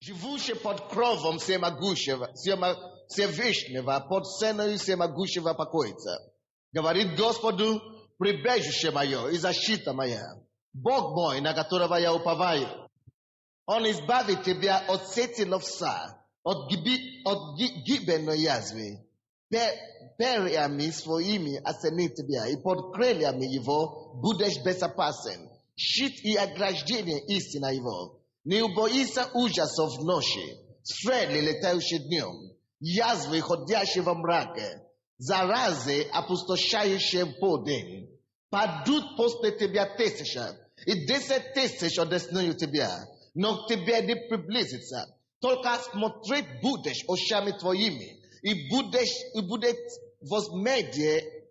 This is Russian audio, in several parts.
Живуше под кровом всемогущего, Всевышнего, под сеною всемогущего покоится. Говорит Господу, прибежище мое и защита моя, Бог мой, на которого я уповаю. Он избавит тебя от сети ловца, от гибельной язвы. Перьями своими осенит тебя, и под крыльями его будешь безопасен. Щит и ограждение истина его. Не убоится ужасов ночи, стрелы, летающие днем, язвы, ходящие во мраке, заразы, опустошающие в полдень. Падут после тебя 1000, и 10 000 одесную тебя, но к тебе не приблизится. Только смотреть будешь очами твоими, и будет возмездие,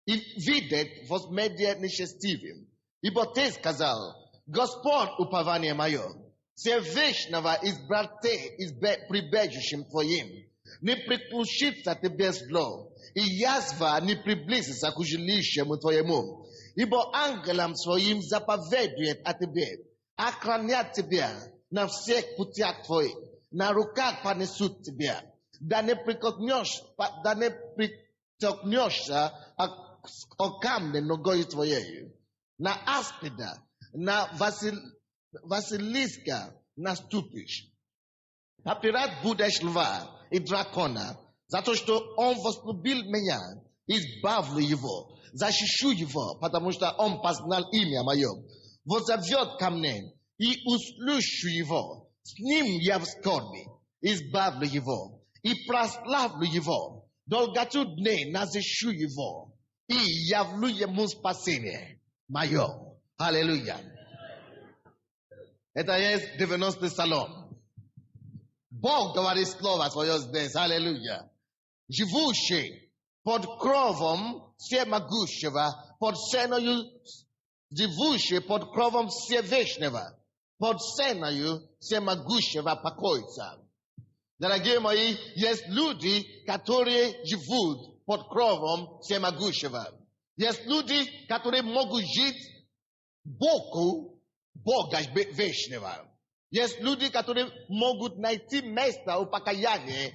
и видеть возмездие нечестивым. Ибо ты сказал, Господь упование мое, Всевышнего избрал ты прибежищем твоим. Не приключится тебе зло, и язва не приблизится к жилищему твоему. Ибо ангелам своим заповедует о тебе, охранят тебя на всех путях твоих, на руках понесут тебя, да не притолкнешься о камне ногой твоей. На аспида, на Василиска наступишь. Попирать будешь льва и дракона, за то, что он возлюбил меня, избавлю его, защищу его, потому что он познал имя мое. Воззовет ко мне, и услышу его. С ним я в скорби, избавлю его, и прославлю его. Долготу дней назышу его, и явлю ему спасение мое. Аллилуйя. Это есть 90-й псалом. Бог говорит слово свое здесь. Аллилуйя. Живущий под кровом всемогущего, под сеною, живущий под кровом Всевышнего, под сеною всемогущего покоится. Дорогие мои, есть люди, которые живут под кровом всемогущего. Есть люди, которые могут жить боку Бога вечного. Есть люди, которые могут найти место у покаяния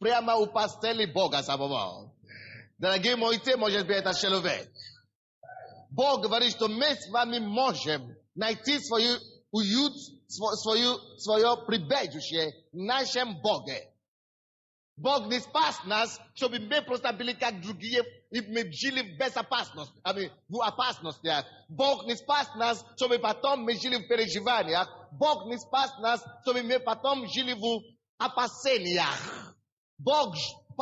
прямо у постели Бога самого. Дорогие мои, ты можешь быть этот человек. Бог говорит, что мы с вами можем найти свой уют, свое прибежище в нашем Боге. Бог не спас нас, чтобы мы просто были как другие, и мы жили в безопасности, в опасностях. Бог не спас нас, чтобы потом мы жили в переживаниях. Бог не спас нас, чтобы мы потом жили в опасениях. Бог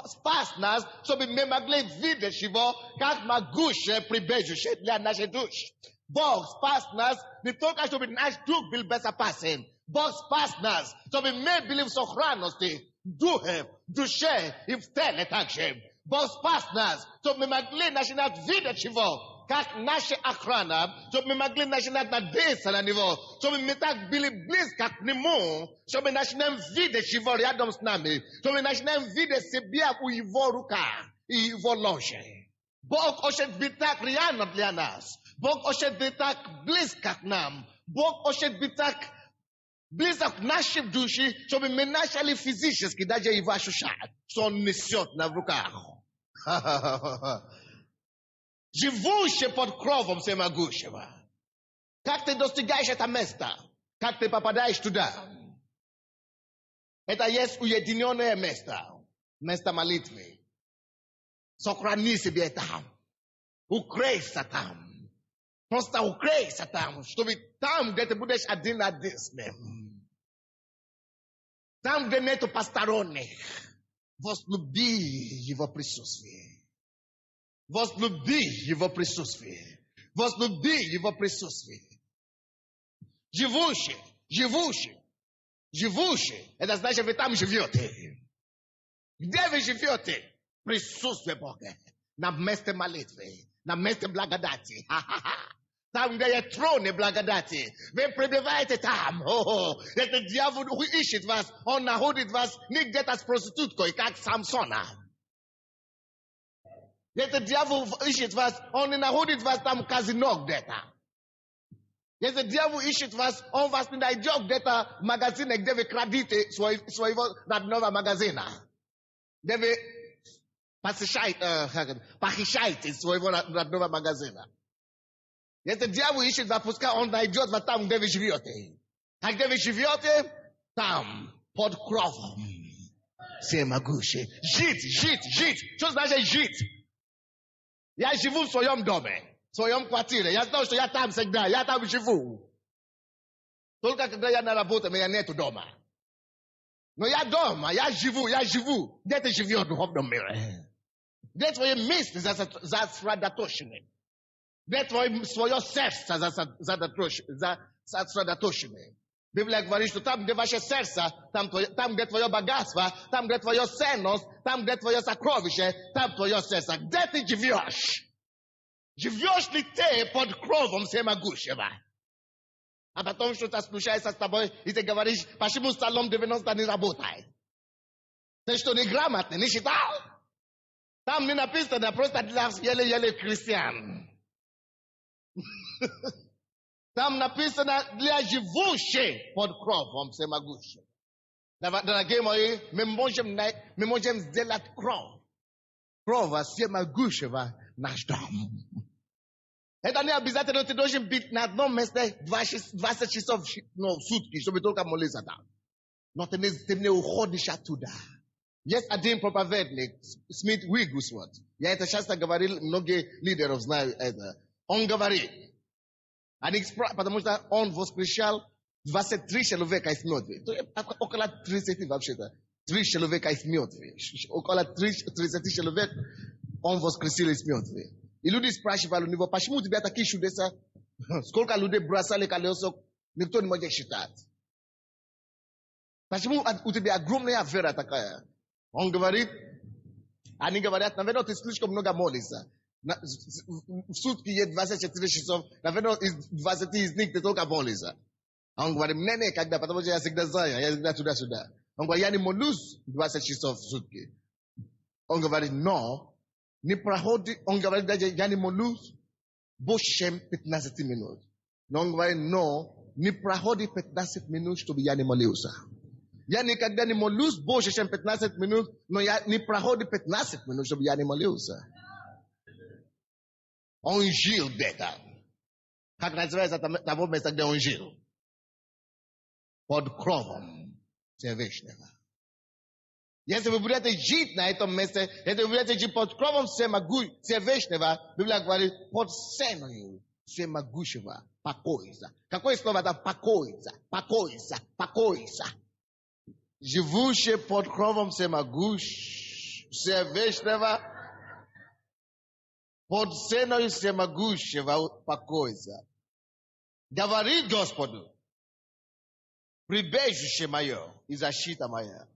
спас нас, чтобы мы могли видеть его как могущее прибежище для нашей души. Бог спас нас не только, чтобы наш дух был безопасен. Бог спас нас, чтобы мы были в сохранности. Духе, душе и в теле также. Бог спас нас, чтобы мы могли начинать видеть его, как наша охрана, чтобы мы могли начинать надеяться на него, чтобы мы так были близко к нему, чтобы мы начинаем видеть его рядом с нами, чтобы мы начинаем видеть себя у его руках и его ложе. Бог хочет быть так реально для нас. Бог хочет быть так близко к нам. Бог хочет быть так близок к нашей душе, чтобы мы начали физически даже его ощущать, что он несет на руках. Живущий под кровом всемогущего. Как ты достигаешь это место? Как ты попадаешь туда? Это есть уединенное место. Место молитвы. Сохрани себе там. Укройся там. Просто укройся там, чтобы там, где ты будешь один с ним. Там, где нету посторонних. Возлюби его присутствие. Возлюби его присутствие. Возлюби его присутствие. Живущий. Это значит, вы там живете. Где вы живете? Присутствие Бога. На месте молитвы. На месте благодати. Там, где есть трон и благодати. Вы пребываете там. Этот дьявол ищет вас. Он находит вас не где-то с проституткой, как Самсона. Этот дьявол ищет вас. Он не находит вас там в казино где-то. Yes, the diavol ищет вас, он вас не найдет где-то в магазине, где вы крадите своего родного магазина. Где вы похищаете своего родного магазина. Если дьявол ищет вас, пускай он найдет вас там, где вы живете. А где вы живете, там, под кровом всемогущий. Жить. Что значит жить? Я живу в своем доме, в своем квартире. Я знаю, что я там всегда, я там живу. Только когда я на работе, меня нету дома. Но я дома, я живу. Где ты живешь в духовном мире? Где твое место сосредоточено? Где свое сердце сосредоточено? Библия говорит, что там, где ваше сердце, там, где твое богатство, там, где твое ценность, там, где твое сокровище, там твое сердце. Где ты живешь? Живешь ли ты под кровом всемогущего? А потом что-то случается с тобой, и ты говоришь, почему Псалом 90 не работает? Ты что, неграмотный, не читал? Там не написано, просто для еле-еле христиан. Там написано для живущих под кровом всемогущего. Дорогие мои, мы можем сделать кровь всемогущего наш дом. Это не обязательно ты должен быть на одном месте 20 часов в сутки, чтобы только молиться там. Но ты не уходишь оттуда. Есть один проповедник, Смит Виггсворт. Я это часто говорил, многие лидеров знают это. Он говорит, потому что он воскрешал 23 человека из мертвых. Около 30 вообще-то. 3 человека из мертвых. Около 30 человек он воскресил из мертвых. И люди спрашивали у него, почему у тебя такие чудеса? Сколько людей бросали колесо, никто не может считать. Почему у тебя огромная вера такая? Он говорит, они говорят, наверное, ты слишком много молишься. В сутки есть 24 часов, наверное, из 20 из них ты только молишься. Он говорит, не, когда, потому что я всегда знаю, я всегда туда-сюда. Он говорит, я не молюсь 20 часов в сутки. Он говорит, но, не проходит, он говорит, я не молюсь больше, чем 15 минут. Но он говорит, но, не проходит 15 минут, чтобы я не молился. Я никогда не молюсь больше, чем 15 минут, но я не проходит 15 минут, чтобы я не молился. Он жил где-то. Как называется того места, где он жил? Под кровом Всевышнего. Если вы будете жить на этом месте, если вы будете жить под кровом Всевышнего, Библия говорит, под сеною всемогущего покоится. Какое слово это? Покоится. Живущий под кровом Всевышнего, под сеною всемогущего покоится. Говорит Господу, прибежище мое и защита моя,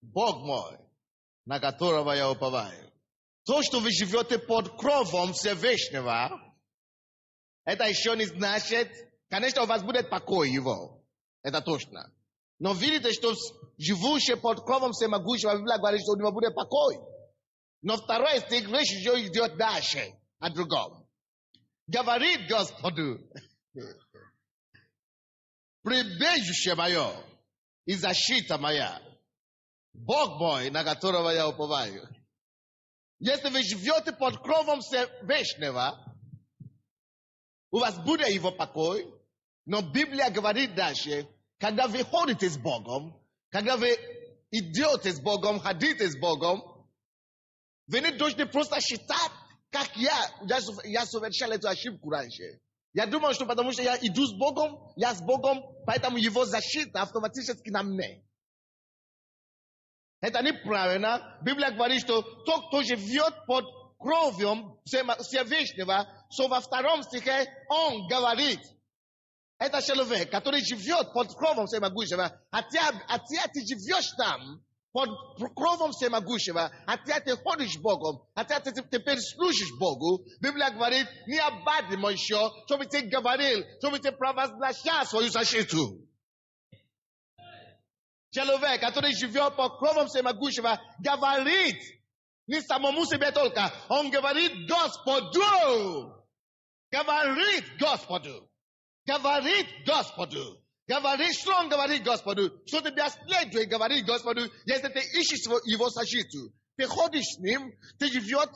Бог мой, на которого я уповаю. То, что вы живете под кровом Всевышнего, это еще не значит, конечно, у вас будет покой его. Это точно. Но видите, что живущий под кровом всемогущего, Библия говорит, что у него будет покой. Но второй стих, речь еще идет дальше о другом. Говорит Господу, прибежище мое и защита моя, Бог мой, на которого я уповаю. Если вы живете под кровом Всевышнего, у вас будет его покой, но Библия говорит дальше, когда вы ходите с Богом, когда вы идете с Богом, ходите с Богом, вы не должны просто считать, как я совершал эту ошибку раньше. Я думал, что потому что я иду с Богом, я с Богом, поэтому его защита автоматически на мне. Это неправильно. Библия говорит, что тот, кто живет под кровью Всевышнего, что во втором стихе он говорит, это человек, который живет под кровом Всемогущего, хотя ты живешь там, под кровом Всемогущего, хотя ты ходишь Богом, хотя ты теперь служишь Богу, Библия говорит, не обадимо еще, чтобы ты говорил, чтобы ты провозглашал свою защиту. Человек, который живет под кровом Всемогущего, говорит, не самому себе только, он говорит Господу. Говорит Господу. Говорит Господу. Говорит, что он говорит Господу. Что тебя следует говорить Господу, если ты ищешь его защиту. Ты ходишь с ним, ты живешь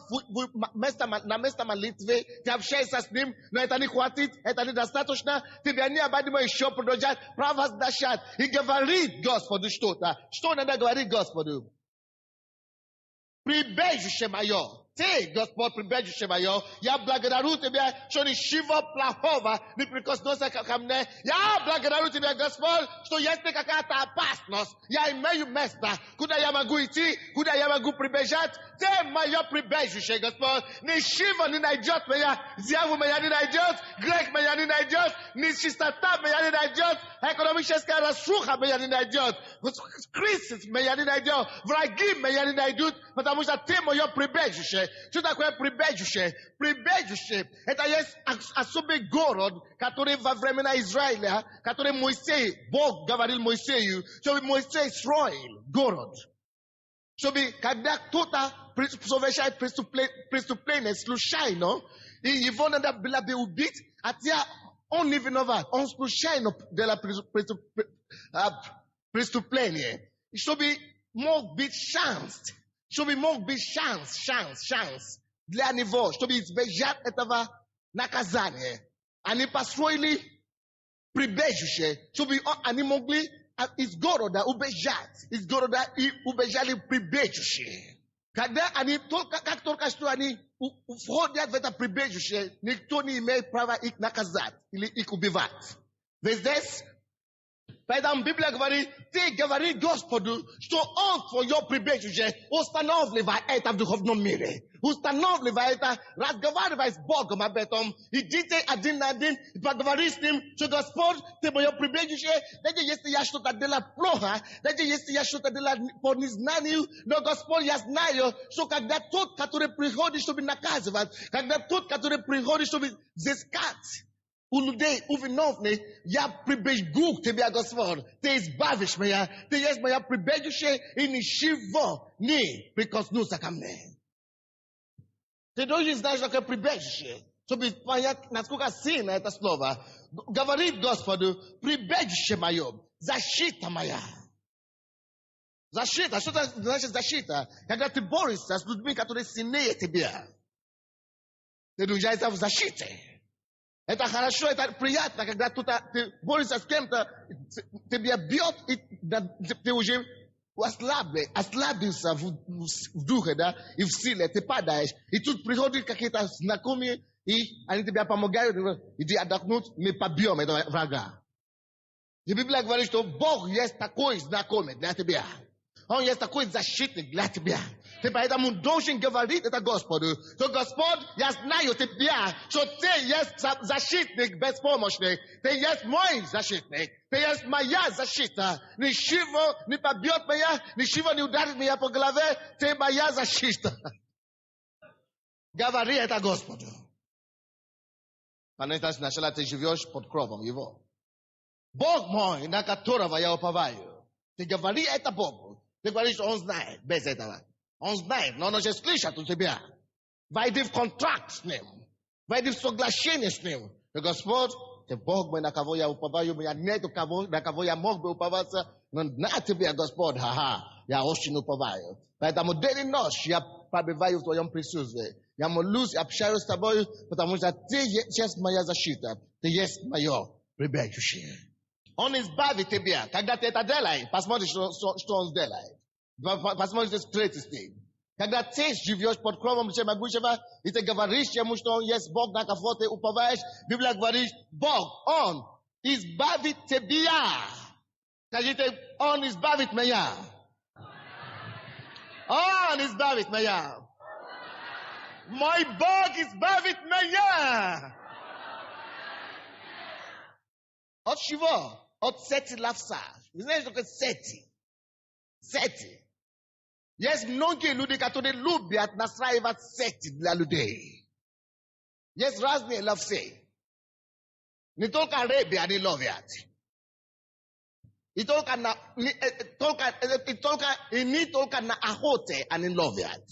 на место молитвы, ты общаешься с ним, но это не хватит, это недостаточно. Тебе необходимо еще продолжать провозглашать и говорить Господу что-то. Что надо говорить Господу? Прибежище мое. Ты, Господь, прибежище мое. Я благодарю Тебя, что ничего плохого не прикоснулся ко мне. Я благодарю Тебя, Господь, что если какая-то опасность, я имею место, куда я могу идти, куда я могу прибежать. Ты мое прибежище, Господь. Ничего не найдет меня, дьявол меня не найдет, грех меня не найдет, нечистота меня не найдет, экономическая разруха меня не найдет, кризис меня не найдет, враги меня не найдут, потому что ты мое прибежище. Что такое прибежище? Прибежище — это есть особый город, который во времена Израиля, который Моисей, Бог говорил Моисею, чтобы Моисей строил город. Чтобы когда кто-то совершает преступление случайно, и его надо было бы убить, хотя он не виноват, он случайно делал преступление. Чтобы мог быть шанс, чтобы мог быть шанс для него, чтобы избежать этого наказания. Они построили прибежище, чтобы они могли из города убежать, из города и убежали в прибежище. Когда они как только что они входят в это прибежище, никто не имеет права их наказать или их убивать. Здесь, поэтому Библия говорит, ты говори Господу, что Он твое прибежище устанавливает это в духовном мире. Устанавливай это, разговаривай с Богом об этом. Идите один на один и поговори с Ним, что Господь, ты мое прибежище, даже если я что-то делаю плохо, даже если я что-то делаю по незнанию, но Господь, я знаю, что когда тот, который приходит, чтобы наказывать, когда тот, который приходит, чтобы взыскать у людей, у виновных, я прибегу к Тебе, Господь. Ты избавишь меня, Ты есть мое прибежище, и ничего не прикоснулся ко мне. Ты должен знать, что такое прибежище, чтобы понять, насколько сильно это слово. Говорит Господу, прибежище мое, защита моя. Защита, что это значит защита? Когда ты борешься с людьми, которые сильнее тебя, ты нуждаешься в защите. Это хорошо, это приятно, когда ты борешься с кем-то, тебя бьет, и ты уже ослабился в духе, да, и в силе, ты падаешь, и тут приходят какие-то знакомые, и они тебе помогают, иди отдохнуть, мы побьем этого врага. И Библия говорит, что Бог есть такой знакомый для тебя. Он есть такой защитник для тебя. Ты поэтому должен говорить это Господу. Что Господь, я знаю тебя, что ты есть защитник беспомощный. Ты есть мой защитник. Ты есть моя защита. Ничего не побьет меня, ничего не ударит меня по голове. Ты моя защита. Говори это Господу. Сначала ты живешь под кровом Его. Бог мой, на которого я уповаю. Ты говори это Богу. Ты говоришь, что Он знает без этого. Он знает, но Он уже слышит у тебя. Войди в контракт с Ним. Войди в соглашение с Ним. И Господь, ты Бог мой, на кого я уповаю. У меня нету на кого я мог бы уповаться. Но на Тебя, Господь, я очень уповаю. Поэтому день и ночь я пробиваю в Твоем присутствии. Я молюсь, общаюсь с Тобой, потому что Ты есть моя защита. Ты есть мое прибежище. Он избавит тебя. Когда ты это делаешь, посмотри, что Он сделает. Посмотрите с 3 стих. Когда ты живешь под кровом Всемогущего, и ты говоришь ему, что Он есть Бог, на кого ты уповаешь, Библия говорит, Бог, Он избавит тебя. Скажите, Он избавит меня. Он избавит меня. Мой Бог избавит меня. От чего? От сети ловца. Вы знаете, что такое сети? Сети. Есть многие люди, которые любят настраивать сети для людей. Есть разные ловцы. Не только рыбы они ловят. И не только на охоте они ловят.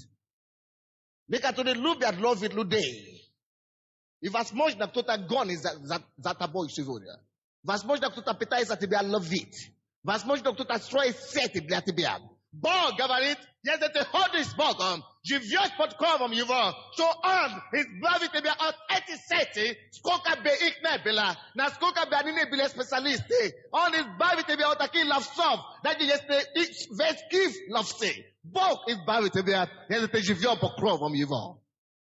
Некоторые любят ловить людей. I возможно, кто-то гонит за тобой сегодня. Возможно, кто-то пытается тебя ловить. Возможно, кто-то строит сети для тебя. Бог говорит, если ты ходишь с Богом, живешь под кровом Его, что Он избавит тебя от этих сетей, сколько бы их не было, насколько бы они не были специалисты. Он избавит тебя от таких ловцов, даже если весь Киев ловцы. Бог избавит тебя, если ты живешь под кровом Его.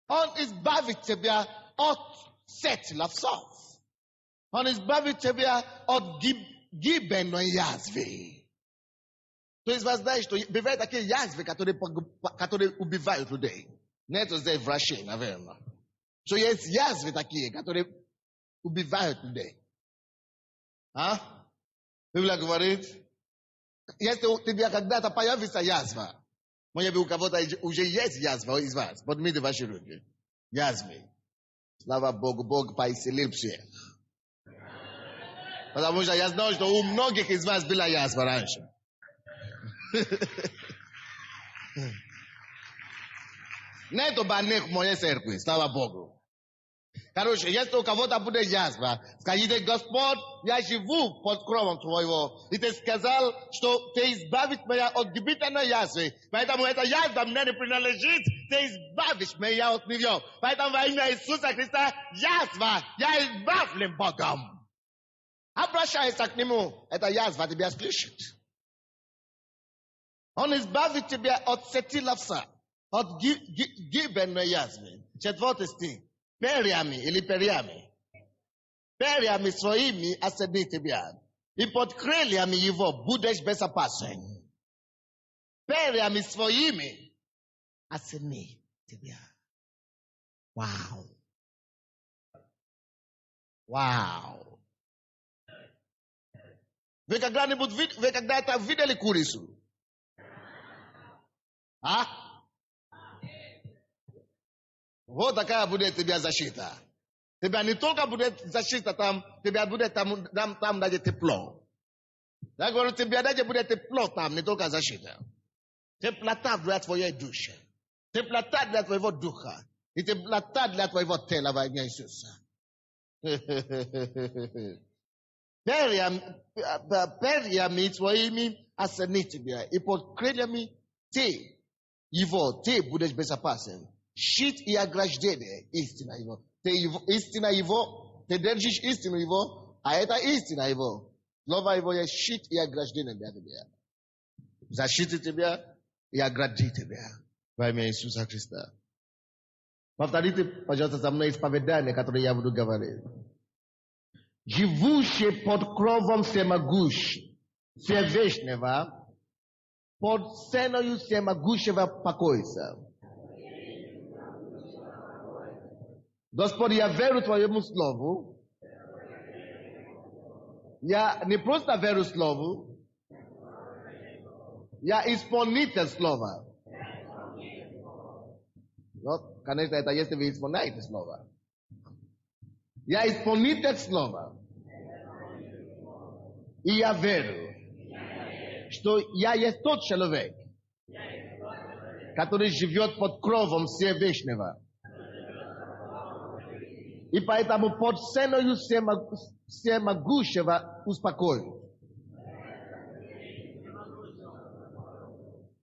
Он избавит тебя от сети ловцов. Он избавит тебя от гибельной язвы. То есть вы знаете, что бывают такие язвы, которые убивают людей. Нет здесь врачей, наверное. Что есть язвы такие, которые убивают людей. А? Библия говорит, если у тебя когда-то появится язва, может быть, у кого-то уже есть язва из вас, поднимите ваши руки. Язвы. Слава Богу, Бог поисцелил всех. Потому что я знаю, что у многих из вас была язва раньше. Нету больных в моей церкви, слава Богу. Короче, если у кого-то будет язва, скажите: Господь, я живу под кровом Твоего. И Ты сказал, что Ты избавишь меня от гибельной язвы. Поэтому эта язва мне не принадлежит. Ты избавишь меня от нее. Поэтому во имя Иисуса Христа язва, я избавлен Богом. Обращайся к Нему. Эта язва тебя слышит. Он избавит тебя от сети ловца, от гибельной язвы. 4 стих. Перьями или перьями. Перьями своими осени тебя. И под крыльями его будешь безопасен. Перьями своими осени тебя. Вау. Вау. Вы когда-то видели курицу? А? Вот такая будет тебя защита. Тебя не только будет защита там, тебя будет там даже тепло. Я говорю, тебе даже будет тепло там, не только защита. Теплота для твоей души. Теплота для твоего духа. И теплота для твоего тела во имя Иисуса. Перьями твоими осени тебя. И под крыльями ты будешь безопасен. Щит и ограждение, истина его. Истина его, ты держишь истину его, а это истина его. Слово его есть щит и ограждение для тебя. Защитит тебя и оградит тебя. Во имя Иисуса Христа. Повторите, пожалуйста, за мной исповедание, которое я буду говорить. Живущий под кровом Всевышнего, под сеною всемогущего покоится. Господь, я верю Твоему Слову. Я не просто верю Слову. Я исполнитель Слова. Вот, конечно, это если вы исполняете Слово. Я исполнитель Слова. И я верю, что я есть тот человек, который живет под кровом Всевышнего. И поэтому под сеною всемогущего успокоюсь.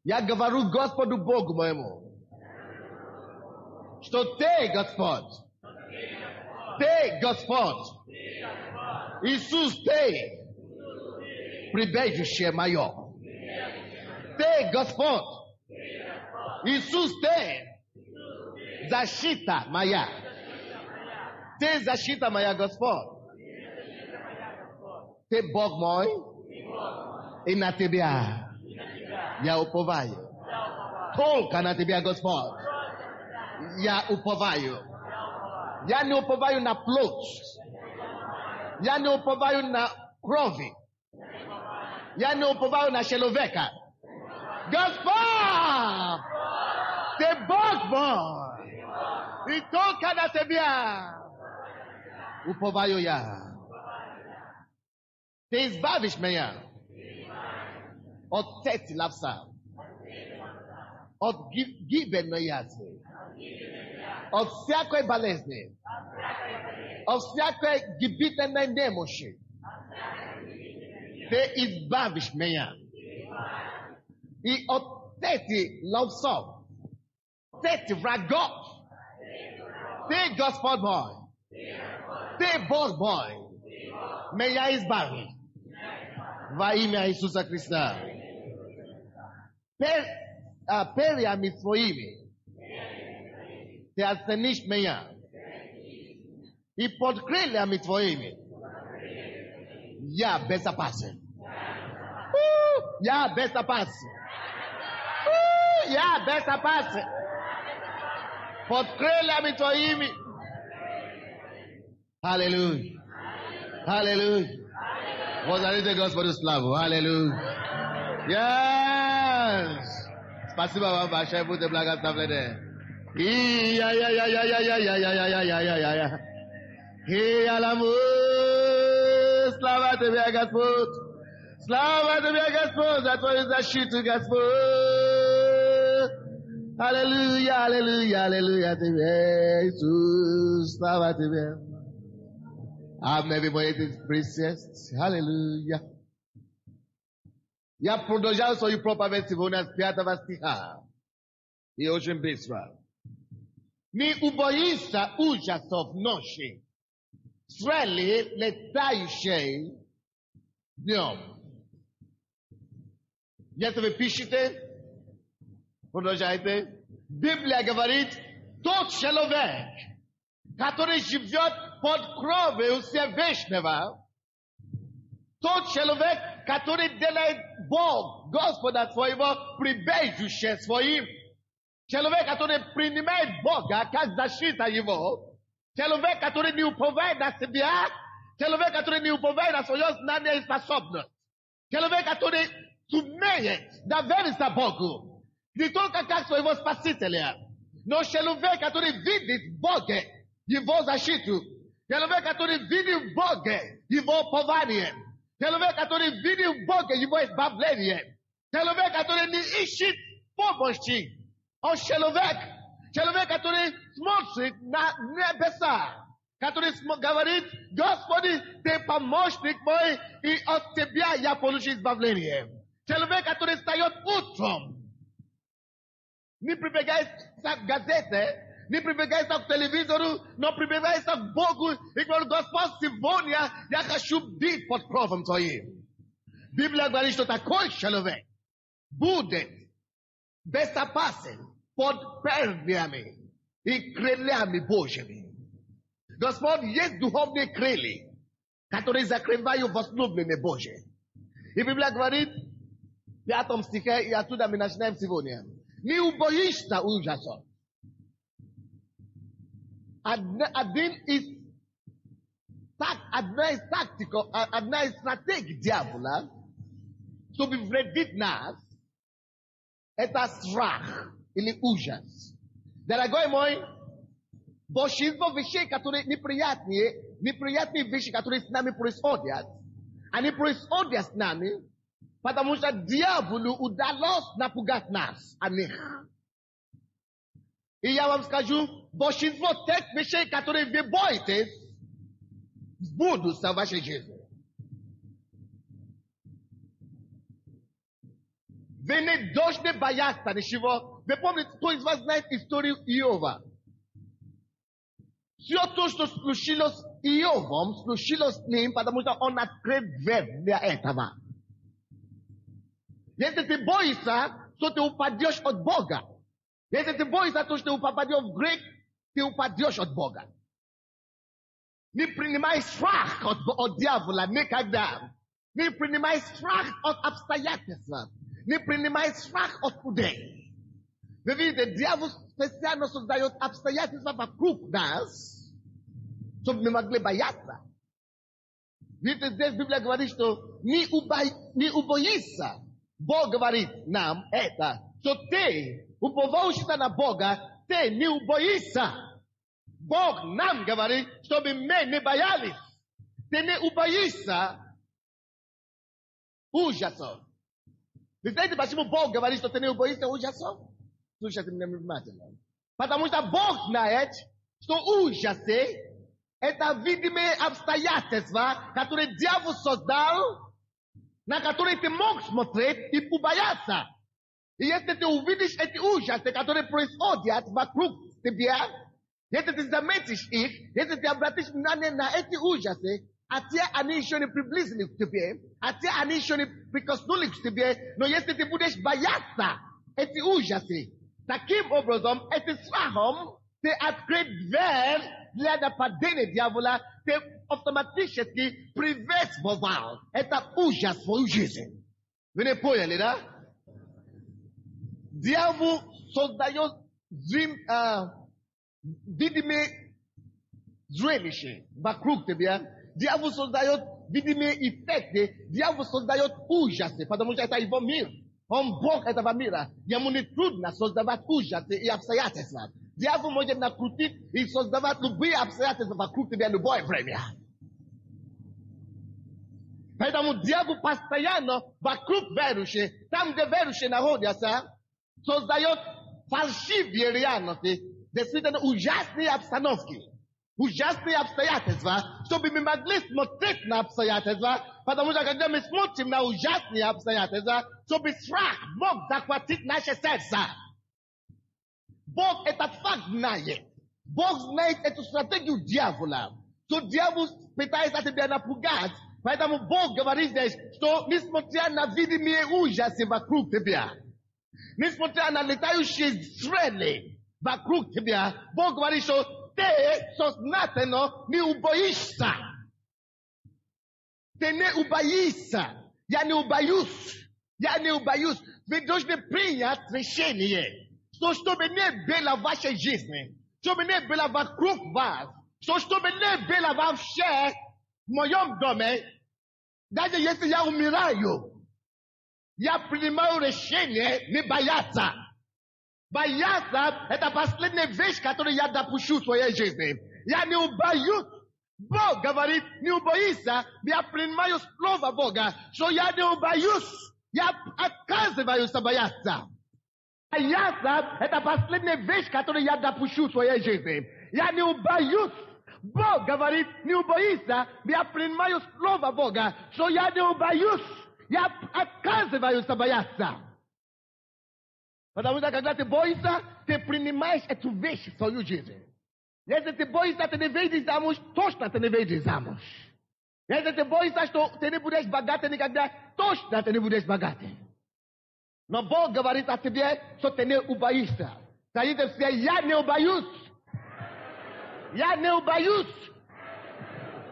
Я говорю Господу Богу моему, что Ты, Господь, Иисус, Ты, прибежище мое. Ты, Господь, Иисус, Ты, защита моя. Ты защита моя, Господь. Ты Бог мой, и на Тебя я уповаю. Только на Тебя, Господь, я уповаю. Я не уповаю на плоть. Я не уповаю на крови. Я не уповаю на человека. Господь, Ты Бог мой, и только на Тебя уповаю я. Ты избавишь меня от сети ловца, от гибельной язвы, от всякой болезни, of всякое гибительное немощи. Ты избавишь меня. И от этих ловцов, от этих врагов, ты Господь мой, ты Бог мой, меня избави. Во имя Иисуса Христа. Перьями своими ты оценишь меня. И под крыльями твоими я безопасен. Я безопасен. Я безопасен. Под крыльями твоими. Аллилуйя. Аллилуйя. Воздарите Господу славу. Аллилуйя. Yes. Спасибо вам большое. Будьте благословлены. Слава тебе, Господь. Слава тебе, Господь, за твою защиту, Господь. Аллилуйя, аллилуйя, аллилуйя тебе, Иисус. Слава тебе. Amen. It is precious. Hallelujah. Я продолжаю свою проповедь сегодня с 5 стиха. И очень быстро. Не убоишься ужасов ночи, стрелы, летающие днем. Если вы пишете, продолжайте. Библия говорит, тот человек, который живет под кровью Всевышнего, тот человек, который делает Бог, Господа своего, прибежище своим, человек, который принимает Бога как защита его, человек, который не уповает на себя, человек, который не уповает на свое знание и способность, человек, который сумеет довериться Богу, не только как своего Спасителя, но человек, который видит Бога, его защиту, человек, который видит Бога, его упование, человек, который видит Бога, его избавление, человек, который не ищет помощи, он человек, который смотрит на небеса, который говорит, Господи, ты помощник мой, и от тебя я получу избавление. Человек, который встает утром, не прибегает к газете, не прибегайся к телевизору, но прибегайся к Богу и говорит, Господь, сегодня я хочу быть под кровом твоим. Библия говорит, что такой человек будет безопасен под перьями и крыльями Божьими. Господь, есть духовные крылья, которые закрывают возлюбленные Божьи. И Библия говорит в 5 стихе, и оттуда мы начинаем сегодня. Не убоишься ужасов. Одна из стратегий дьявола, чтобы вредить нас, это страх или ужас. Дорогой мой, большинство вещей, которые неприятные вещи, которые с нами происходят, они происходят с нами, потому что дьяволу удалось напугать нас о них. И я вам скажу, большинство тех вещей, которые вы боитесь, сбудутся в вашей жизни. Вы не должны бояться ничего. Вы помните, кто из вас знает историю Иова? Все то, что случилось с Иовом, случилось с ним, потому что он открыл дверь для этого. Если ты боишься, то ты упадешь от Бога. Если ты боишься, то что ты попадешь в грех, ты упадешь от Бога. Не принимай страх от дьявола никогда. Не принимай страх от обстоятельств. Не принимай страх от людей. Вы видите, дьявол специально создает обстоятельства вокруг нас, чтобы мы могли бояться. Видите, здесь Библия говорит, что не убоишься. Бог говорит нам это, что ты, уповаешься на Бога, ты не убоишься. Бог нам говорит, чтобы мы не боялись. Ты не убоишься ужасов. Вы знаете, почему Бог говорит, что ты не убоишься ужасов? Слушайте меня внимательно. Потому что Бог знает, что ужасы Это видимые обстоятельства, которые дьявол создал, на которые ты мог смотреть и убояться. И если ты увидишь эти ужасы, которые происходят вокруг тебя, если ты заметишь их, если ты обратишь внимание на эти ужасы, хотя они еще не приблизились к тебе, хотя они еще не прикоснулись к тебе, но если ты будешь бояться эти ужасы, таким образом, этим страхом, ты открыть дверь для нападения дьявола, ты автоматически приветствовал этот ужас в свою жизнь. Вы не поняли, да? Дьявол создает видимые зрелища вокруг тебя. Дьявол создает видимые эффекты. Дьявол создает ужасы, потому что это его мир. Он Бог этого мира. Ему не трудно создавать ужасы и обстоятельства. Дьявол может накрутить и создавать любые обстоятельства вокруг тебя в любое время. Поэтому дьявол постоянно вокруг верующих, там, где верующие находятся, создает фальшивые реальности, действительно ужасные обстановки, ужасные обстоятельства, чтобы мы могли смотреть на обстоятельства, потому что когда мы смотрим на ужасные обстоятельства, чтобы страх мог захватить наше сердце. Бог этот факт знает. Бог знает эту стратегию дьявола. То дьявол пытается тебя напугать, поэтому Бог говорит здесь, что несмотря на видимые ужасы вокруг тебя, несмотря на летающие стрелы вокруг тебя, Бог говорит, что ты сознательно не убоишься. Ты не убоишься. Я не убоюсь. Я не убоюсь. Вы должны принять решение. Что, чтобы не было в вашей жизни, чтобы не было вокруг вас, чтобы не было вообще в моем доме, даже если я умираю, я принимаю решение не бояться. Бояться — это последняя вещь, которую я допущу в своей жизни. Я не убоюсь. Бог говорит, не убойся. Я принимаю слово Бога, что я не убоюсь. Я отказываюсь бояться. Бояться — это последняя вещь, которую я допущу в своей жизни. Я не убоюсь. Бог говорит, не убойся. Я принимаю слово Бога, что я не убоюсь. Я отказываюсь бояться. Потому что когда ты боишься, ты принимаешь эту вещь в свою жизнь. Если ты боишься, ты не выйдешь замуж, точно ты не выйдешь замуж. Если ты боишься, что ты не будешь богатый никогда, точно ты не будешь богатый. Но Бог говорит о тебе, что ты не убоишься. Скажите все, я не убоюсь. Я не убоюсь.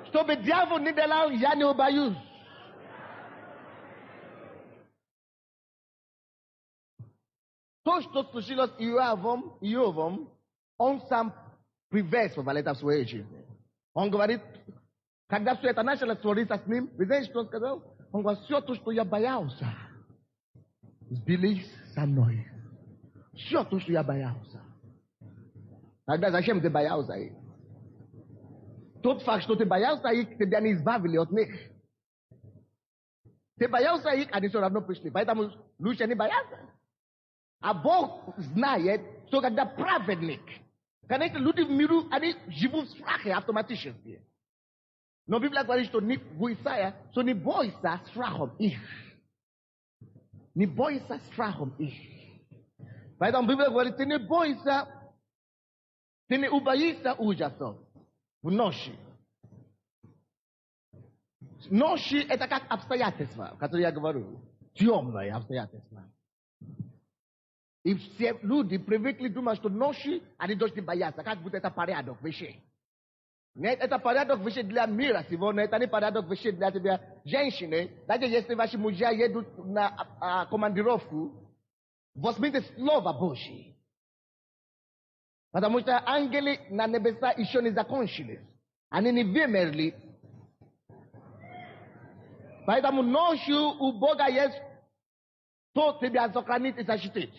Чтобы дьявол не делал, я не убоюсь. То, что случилось с Иовом, он сам приветствовал это в своей жизни. Он говорит, когда все это начало твориться с ним, вы знаете, что он сказал? Он говорит, все то, что я боялся, сбились со мной. Все то, что я боялся. Тогда зачем ты боялся их? Тот факт, что ты боялся их, тебя не избавили от них. Ты боялся их, они все равно пришли. Поэтому лучше не бояться. А Бог знает, что когда праведник, конечно, люди в миру, они живут в страхе автоматически. Но Библия говорит, что в Исаия, что не бойся страхом их. Не бойся страхом их. Поэтому Библия говорит, ты не бойся, ты не убоишься ужасов в ночи. Ночи — это как обстоятельства, которые я говорю. Темные обстоятельства. И все люди привыкли думать, что ночи они должны бояться, как будто это порядок вещей. Нет, это порядок вещей для мира сегодня, это не порядок вещей для тебя, женщины. Даже если ваши мужья едут на командировку, возьмите слово Божье. Потому что ангелы на небеса еще не закончились. Они не вымерли. Поэтому ночью у Бога есть, кто тебя сохранит и защитит.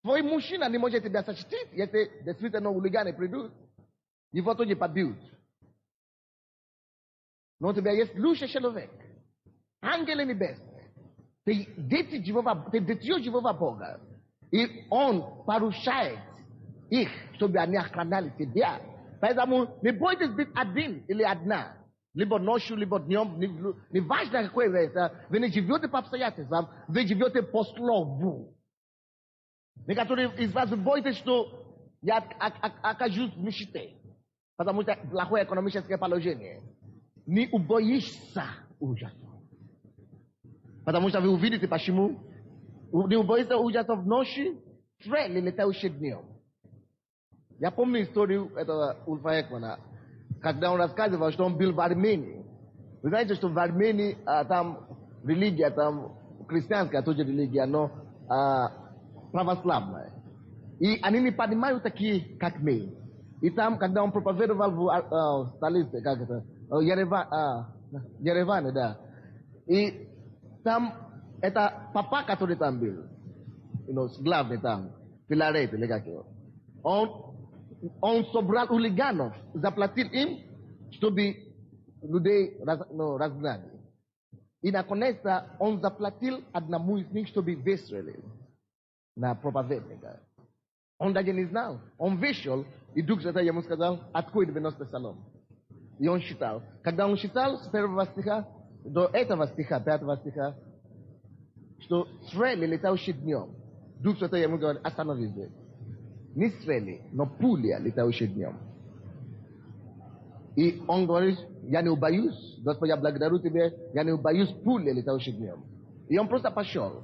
Твой мужчина не может тебя защитить, если действительно хулиганы придут. Его тоже побьют. Но у тебя есть лучший человек. Ангелы небесные. Ты дитё Жehova Бога. И он поручает их, чтобы они охраняли тебя. Поэтому не бойтесь быть один или одна. Либо ночью, либо днем, не важно какое это. Вы не живете по обстоятельствам, вы живете по слову. Некоторые из вас боитесь, что я окажусь в нищете, потому что плохое экономическое положение. Не убоишься ужаса. Потому что вы увидите, почему. Не убоишься ужаса в ночи, стрелы летающие днем. Я помню историю этого Ульфа Экмана, когда он рассказывал, что он был в Армении. Вы знаете, что в Армении там религия, там христианская тоже религия, но православная. И они не понимают такие, как мы. И там, когда он проповедовал в столице, как это, Ереване, да. И там, это папа, который там был, главный там, Филарет, или как его. Он собрал хулиганов, заплатил им, чтобы людей разгнали. И наконец-то он заплатил одному из них, чтобы выстрелил на проповедника. Он даже не знал. Он вышел, и Дух Святой ему сказал, открой 90 псалом. И он считал. Когда он считал с 1 стиха до этого стиха, 5 стиха, что стрелы летающие днем, Дух Святой ему говорит, остановись здесь. Не стрелы, но пули, летающие днем. И он говорит, я не убоюсь, Господь, я благодарю Тебя, я не убоюсь пули, летающие днем. И он просто пошел.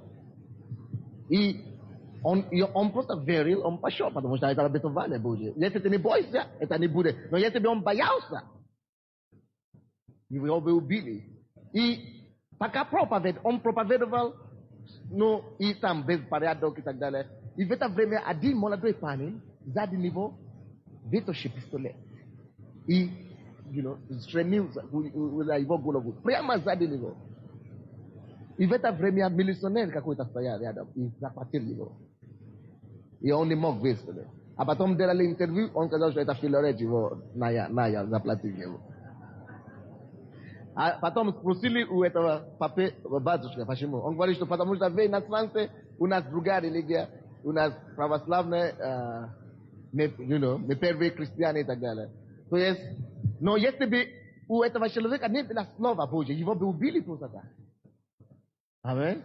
И он просто верил, он пошел, потому что это обетование Божье. Если ты не бойся, это не будет. Но если бы он боялся, его бы убили. И пока он проповедовал, и там без порядок и так далее. И в это время один молодой парень сзади него вытащил пистолет. И, стремился на его голову. Прямо сзади него. И в это время милиционер какой-то стоял рядом и захватил его. И он не мог выстрелить. А потом делали интервью, он сказал, что это Филарет его Ная заплатил его. А потом спросили у этого папы, батюшка, почему? Он говорит, что потому что вы иностранцы, у нас другая религия, у нас православная, мы первые христиане и так далее. То есть, но если бы у этого человека не было слова Божьего, его бы убили просто так. Аминь.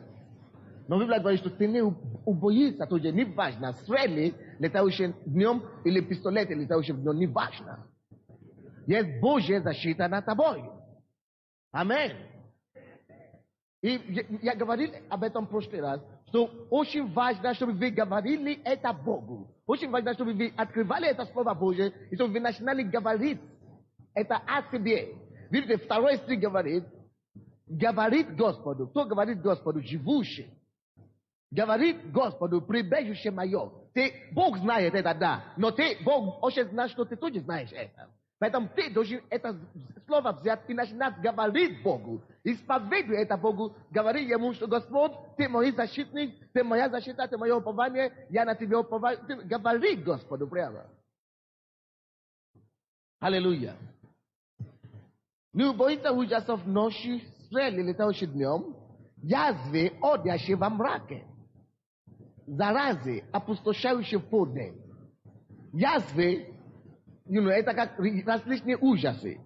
Но Библия говорит, что ты не убоишься, то есть не важно, стрелы, летающие днем, или пистолеты, летающие днем, не важно. Есть Божья защита над тобой. Аминь. И я говорил об этом в прошлый раз, что очень важно, чтобы вы говорили это Богу. Очень важно, чтобы вы открывали это Слово Божье, и чтобы вы начинали говорить это о себе. Видите, 2 стих говорит Господу. Кто говорит Господу? Живущий. Говорит Господу, прибежище мое. Бог знает это, да. Но Бог очень знает, что ты тоже знаешь это. Поэтому ты должен это слово взять и начинать говорить Богу. Исповедуй это Богу. Говори ему, что Господь, ты мой защитник, ты моя защита, ты мое упование, я на тебя уповаю. Говори Господу прямо. Аллилуйя. Не боится ужасов ночи, стрелы летающие днем, язвы, одящие во мраке, заразы, опустошающие в полдень. Язвы, это как различные ужасы,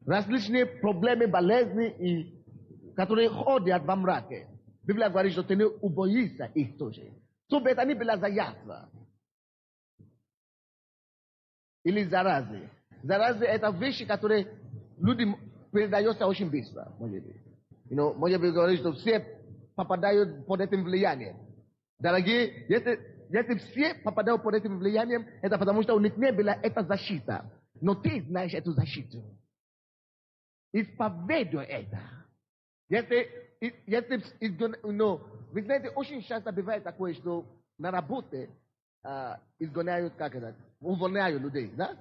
различные проблемы, болезни, которые ходят во мраке. Библия говорит, что ты не убоишься их тоже. Чтобы это не было язва. Или заразы. Заразы — это вещи, которые люди передаются очень быстро, может быть. Может быть, говорить, что все попадают под этим влиянием. Дорогие, если все попадают под этим влиянием, это потому что у них не была эта защита. Но ты знаешь эту защиту. Исповедуй это. Вы знаете, очень часто бывает такое, что на работе изгоняют, увольняют людей, да?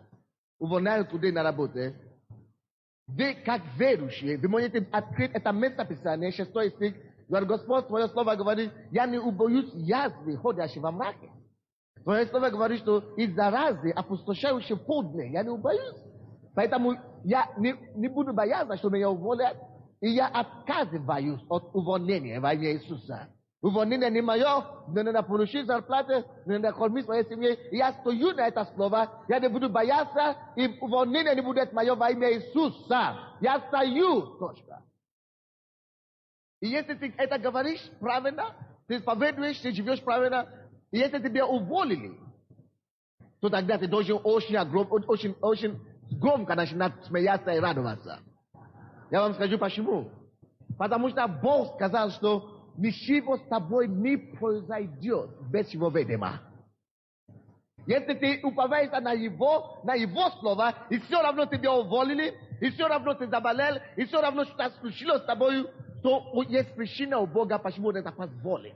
Увольняют людей на работе. Вы, как верующие, вы можете открыть это место Писания, 6 стих, говорит, Господь, Твое Слово говорит, я не убоюсь язвы, ходящей во мраке. Твое Слово говорит, что из заразы, опустошающей полдня, я не убоюсь. Поэтому я не буду бояться, что меня уволят, и я отказываюсь от увольнения во имя Иисуса. Uwonini ni mayo, nenda porushi zarplate, nenda kolmis wa yesimye, ya stoju na eta slova, ya de budu bayasa, uwonini ni budet mayo va ime Isusa, ya stayu toshka. I este eta gavarish pravena, tis pavedwish, tis jiviosh pravena, i este bia uvolili. To tak da te dojo ocean grom kana shinat smeyasa irado vasa. Ja wam skажу почему. Потому что Бог сказал, что ничего с тобой не произойдет без его ведома. Если ты уповаешься на его слова, и все равно тебя уволили, и все равно ты заболел, и все равно что-то случилось с тобой, то есть причина у Бога, почему он это позволил.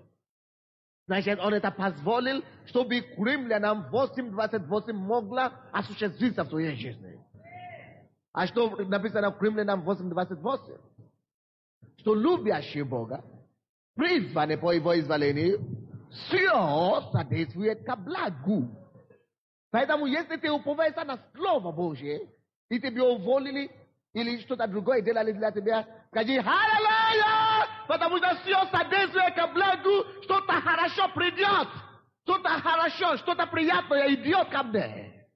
Значит, он это позволил, чтобы Римлянам 8:28 могла осуществиться в твоей жизни. А что написано в Римлянам 8:28? Что любящие Бога, призваны по его изволению, все содействует ко благу. Поэтому, если ты уповаешься на Слово Божье, и тебе уволили, или что-то другое делали для тебя, скажи «Аллилуйя!» Потому что все содействует ко благу, что-то хорошо придет, что-то хорошо, что-то приятное идет ко мне.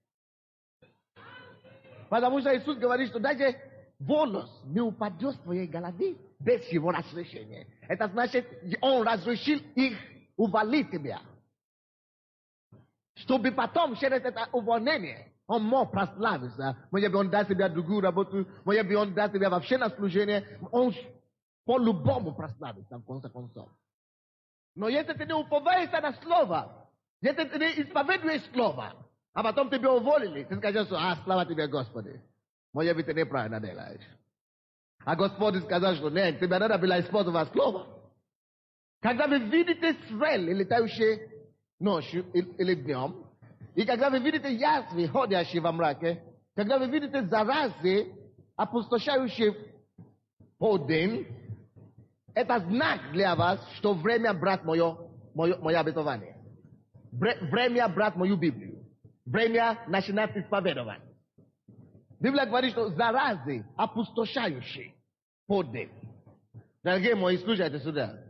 Потому что Иисус говорит, что даже волос не упадет в твоей голове без его разрешения. Это значит, он разрешил их уволить тебя. Чтобы потом, через это увольнение, он мог прославиться. Может быть, он даст тебе другую работу, может быть, он даст тебе вообще на служение. Он по-любому прославится, в конце концов. Но если ты не уповаешься на слово, если ты не исповедуешь слово, а потом тебя уволили, ты скажешь, слава тебе, Господи. Может быть, ты неправильно делаешь. А Господь сказал, что нет, тебе надо было использовать слово. Когда вы видите стрелы, летающие ночью или днем, и когда вы видите язвы, ходящие во мраке, когда вы видите заразы, опустошающие один, это знак для вас, что время брать мое обетование. Время брать мою Библию. Время начинать исповедовать. Библия говорит, что заразы, опустошающие один. Дорогие мои, слушайте сюда.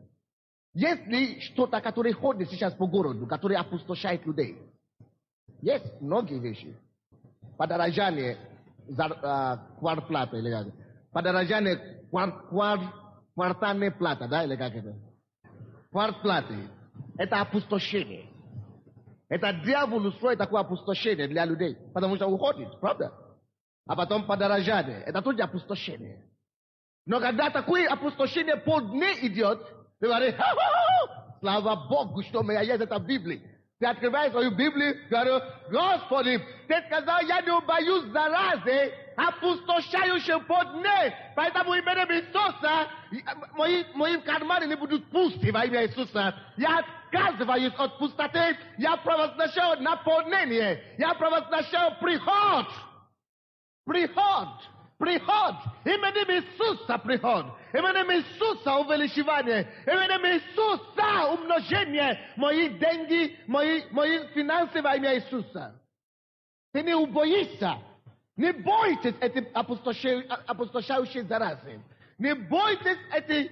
Если что-то, которое ходит сейчас по городу, которое опустошает людей, есть многие вещи. Подорожание квартплаты, или как? Подорожание квартальной платы, да, или как это? Квартплаты. Это опустошение. Это дьявол устроит такое опустошение для людей, потому что уходит, правда? А потом подорожание. Это тоже опустошение. Но когда такое опустошение по дне идет, ты говоришь, слава Богу, что у меня есть эта Библия. Ты открываешь свою Библию, говорю, Господи, ты сказал, я не боюсь заразы, опустошающей по дне. Поэтому именем Иисуса, мои карманы не будут пусты во имя Иисуса. Я отказываюсь от пустоты, я провозглашаю наполнение, я провозглашаю приход. Приход. Именем Иисуса приход. Именем Иисуса увеличивание. Именем Иисуса умножение. Мои деньги, мои финансы во имя Иисуса. Ты не убоишься. Не бойтесь эти опустошающие заразы. Не бойтесь эти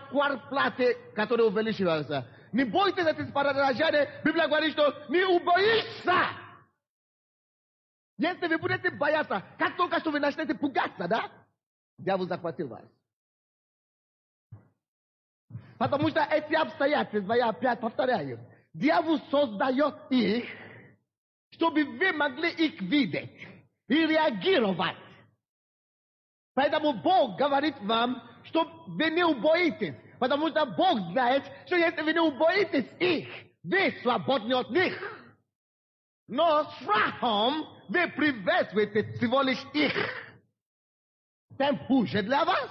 квартплаты, которые увеличиваются. Не бойтесь эти подорожания. Библия говорит, что не убоишься. Если вы будете бояться, как только что вы начнете пугаться, да? Дьявол захватил вас. Потому что эти обстоятельства, я опять повторяю, дьявол создает их, чтобы вы могли их видеть и реагировать. Поэтому Бог говорит вам, что вы не убоитесь. Потому что Бог знает, что если вы не убоитесь их, вы свободны от них. Но страхом вы приветствуете всего лишь их. Тем хуже для вас.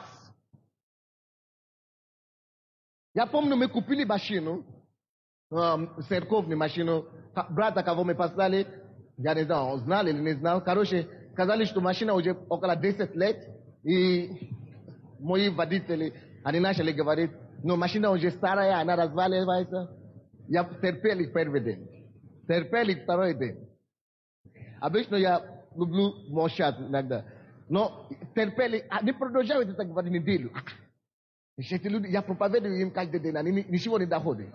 Я помню, мы купили машину, церковную машину, брата, кого мы послали, я не знаю, он знал или не знал. Короче, сказали, что машина уже около 10 лет, и мои водители, они начали говорить, но машина уже старая, она разваливается. Я терпели первый день. Терпели второй день. Обычно я люблю молчать иногда. Но терпели, они продолжают это говорить неделю. Jeśli ludzie, ja propowiadam im każdy dzień, niczego nie dochodzi.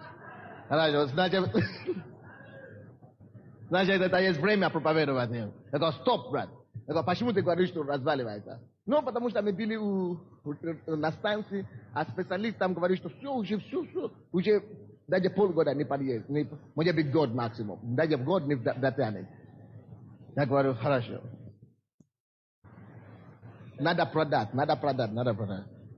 Ale znaczy, to jest время проповедовать им. Я говорю, стоп, брат. Я говорю, почему ты говоришь, что разваливается? Ну, потому что мы были на станции, а специалист там говорит, что все, уже даже полгода не подъезд, может быть год максимум, даже в год не дотянет. Я говорю, хорошо. Надо продать.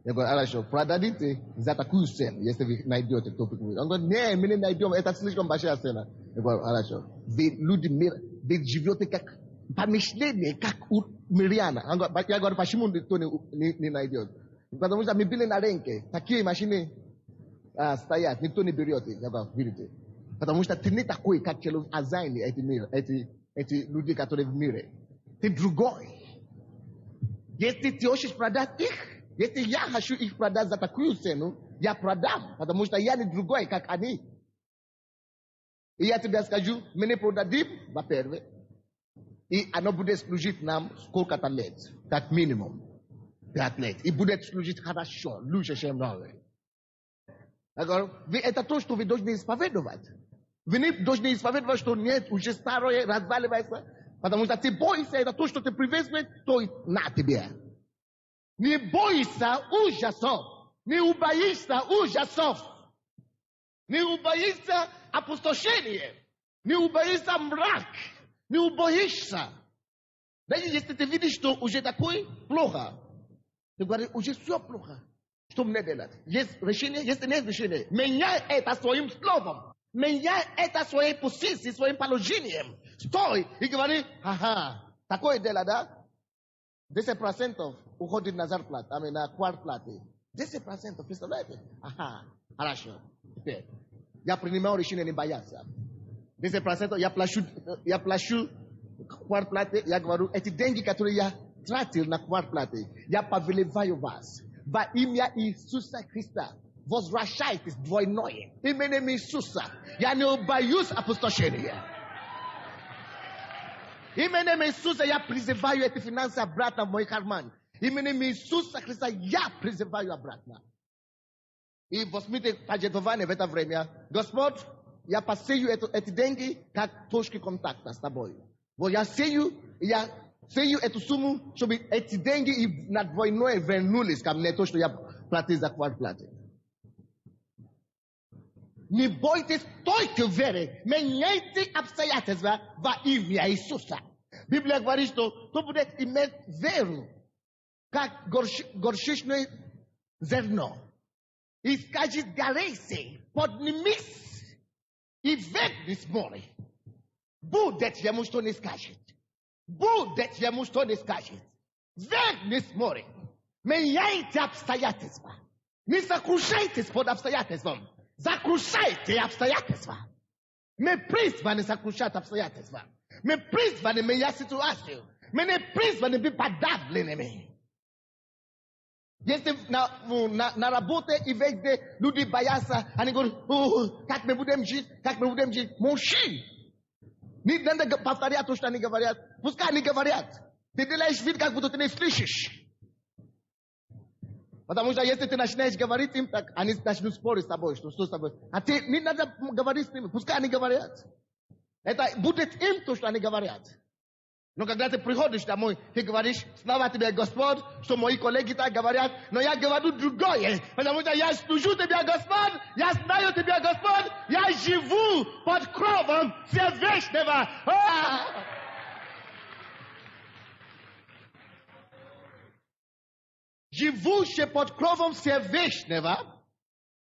Я говорю, хорошо, продадите за такую цену, если вы найдете топик. Он говорит, не, мы не найдем, это слишком большая цена. Я говорю, хорошо, вы люди, вы живете как помышление, как у Мирьяна. Я говорю, почему никто не найдет? Потому что мы были на рынке, такие машины стоят, никто не берет. Я говорю, видите, потому что ты не такой, как человек хозяин эти люди, которые в мире. Ты другой. Если ты хочешь продать их, если я хочу их продать за такую цену, я продам, потому что я не другой, как они. И я тебе скажу, мы не продадим, во-первых, и оно будет служить нам сколько-то лет, как минимум 5 лет. И будет служить хорошо, лучше, чем новое. Я говорю, это то, что вы должны исповедовать. Вы не должны исповедовать, что нет, уже старое разваливается, потому что ты боишься, это то, что ты привезешь, то на тебе. Не бойся ужасов. Не убоишься ужасов. Не убоишься опустошения. Не убоишься мрак. Не убоишься. Даже если ты видишь, что уже такое плохо, ты говоришь, уже все плохо. Что мне делать? Есть решение, если нет решения. Меняй это своим словом. Меняй это своей позицией, своим положением. Стой и говори, ага, такое дело, да? 10% уходит на зарплату, на квартплаты. 10%, представляете? Ага, хорошо. Теперь, я принимаю решение не бояться. 10% я плачу квартплаты, я говорю, эти деньги, которые я тратил на квартплаты, я повелеваю вас. Во имя Иисуса Христа. Возвращайтесь двойное. Именем Иисуса. Я не боюсь опустошения. Именем Иисуса я призываю эти финансы обратно в мой карман. Именем Иисуса Христа я призываю обратно. И возьмите пожертвование в это время. Господь, я посею эти деньги как точки контакта с тобой. Вот я сею эту сумму, чтобы эти деньги и на двойное вернулись ко мне, то, что я платил за квартплаты. Не бойтесь, стойте в вере, меняйте обстоятельства во имя Иисуса. Библия говорит, что кто будет иметь веру, как горчичное зерно, и скажет горе сей, поднимись и выкни с моря. Будет ему, что не скажет. Будет ему, что не скажет. Выкни с моря. Меняйте обстоятельства. Не сокрушайтесь под обстоятельством. Закрушайте обстоятельства. Мы призваны сокрушать обстоятельства. Мы призваны менять ситуацию. Мы не призваны быть подавленными. Если на работе и везде люди боятся, они говорят, как мы будем жить, Молчи. Не надо повторять то, что они говорят. Пускай они говорят. Ты делаешь вид, как будто ты не слышишь. Потому что если ты начинаешь говорить им, так они начнут спорить с тобой, что с тобой. А ты не надо говорить с ними, пускай они говорят. Это будет им то, что они говорят. Но когда ты приходишь домой, ты говоришь, слава тебе, Господь, что мои коллеги так говорят, но я говорю другое. Потому что я служу тебе, Господь, я знаю тебя, Господь, я живу под кровом Всевышнего. Живущий под кровом Всевышнего,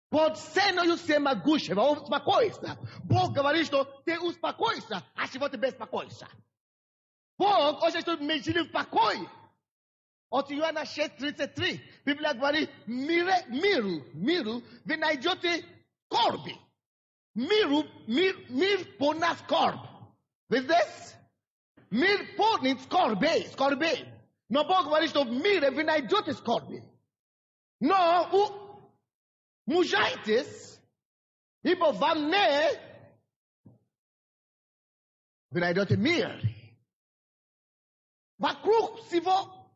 под ценою всемогущего, он успокоится. Бог говорит, что ты успокойся, а чего ты беспокоишься? Бог хочет, чтобы мы жили в покое. От Иоанна 6:33, Библия говорит, миру, вы найдете скорби. Мир полна скорбь. Видите? Мир полный скорби. Но Бог говорит, что в мире вы найдете скорби. Но мужайтесь, ибо во мне вы найдете мир. Вокруг всего